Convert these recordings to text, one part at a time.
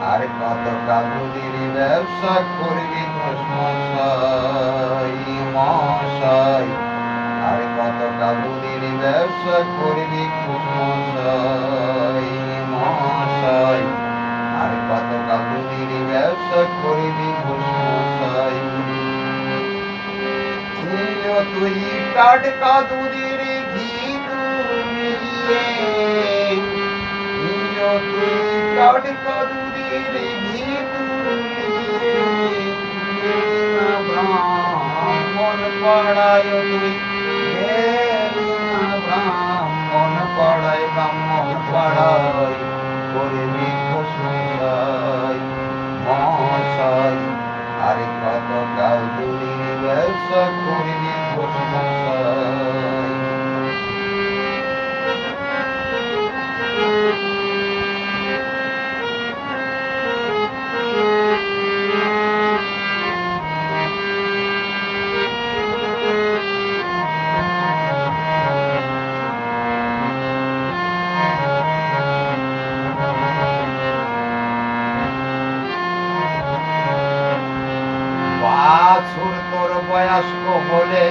আর কত কাজুরির ব্যবসা করবি মশাই মশাই, আর কত কাজুরির ব্যবসা করবি মশাই মশাই, আর কত কাজুরির ব্যবসা করবি মশাই। তুই টাটকা দুধের ঘি দুলিয়ে, তুই টাটকা দুধের ঘি দুলিয়ে ব্রাহ্মণ পাড়ায়, তুই ব্রাহ্মণ পাড়ায়, ব্রাহ্মণ পাড়ায় করবি মশাই মশাই, আরে কত কাল দুরির ব্যবসা করবি মশাই। বাছুর তোর বয়স্ক হলে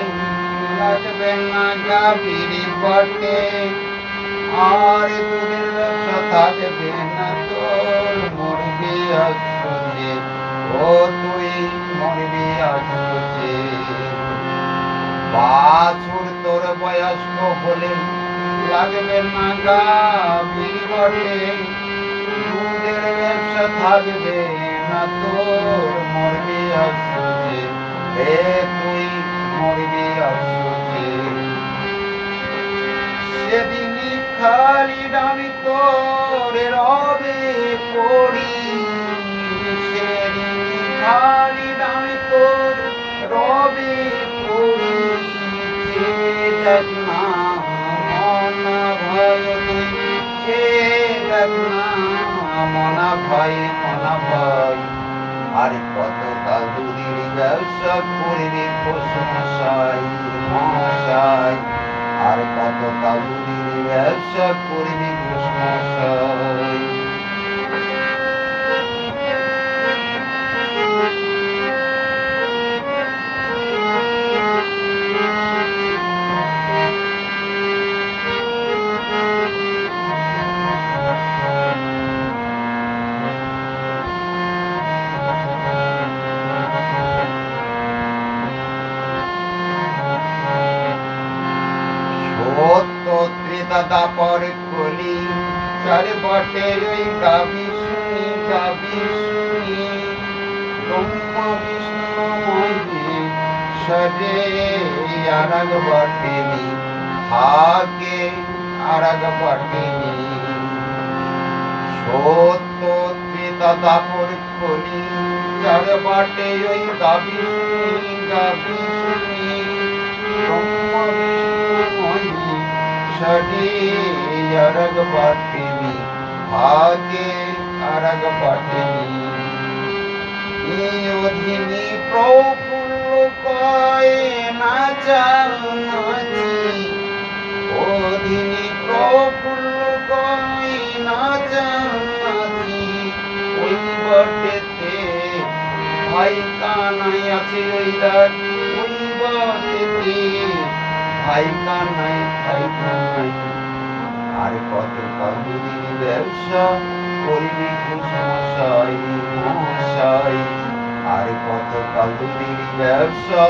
লাগবে না গাভীর বটে, আর দুধের ব্যবসা থাকবে না তোর, মরবি আসছে ও তুই মরবি আসছে। বাছুর তোর বয়স্ক হলে লাগবে না গাভীর বটে, দুধের ব্যবসা থাকবে না তোর, মরবি আসছে রে তুই মরবি আসছে। সেদিনই খালি ডামি তোর রবে পড়ি, সেদিনই খালি ডামি তোর রবে পড়ি, সে দেখ না মনা ভয় তুই, সে দেখ না মনা ভয় মনা ভয়, আর কত কাল দুধের ব্যবসা করবি মশাই মশাই, আর কত কাল দুধের ব্যবসা করবি মশাই। দাদা পর কলি চার বটের ওই গাবি শুনি গাবি শুনি, ব্রহ্মা বিষ্ণু মহেশ্বরে আরাগ বটেনি হাগে আরাগ বটেনি। সত্য দাদা পর কলি চার বটে ওই গাবি শুনি গাবি শুনি, ব্রহ্মা বিষ্ণু মহেশ্বরে আরাগ বটেনি হাগে আরাগ বটেনি। অধীনী প্রফুল্ল কয় নাচানাচি, অধীনী প্রফুল্ল কয় নাচানাচি, ওই বটেতে ভাই কানাই আছে ওই রাত, ওই বটেতে ভাই কানাই ভাই কানাই। আর কত কাজুরির ব্যবসা করবি মশাই মশাই, আর কত কাজুরির ব্যবসা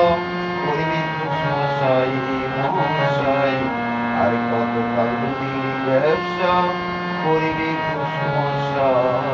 করবি মশাই মশাই, আর কত কাজুরির ব্যবসা করবি মশাই।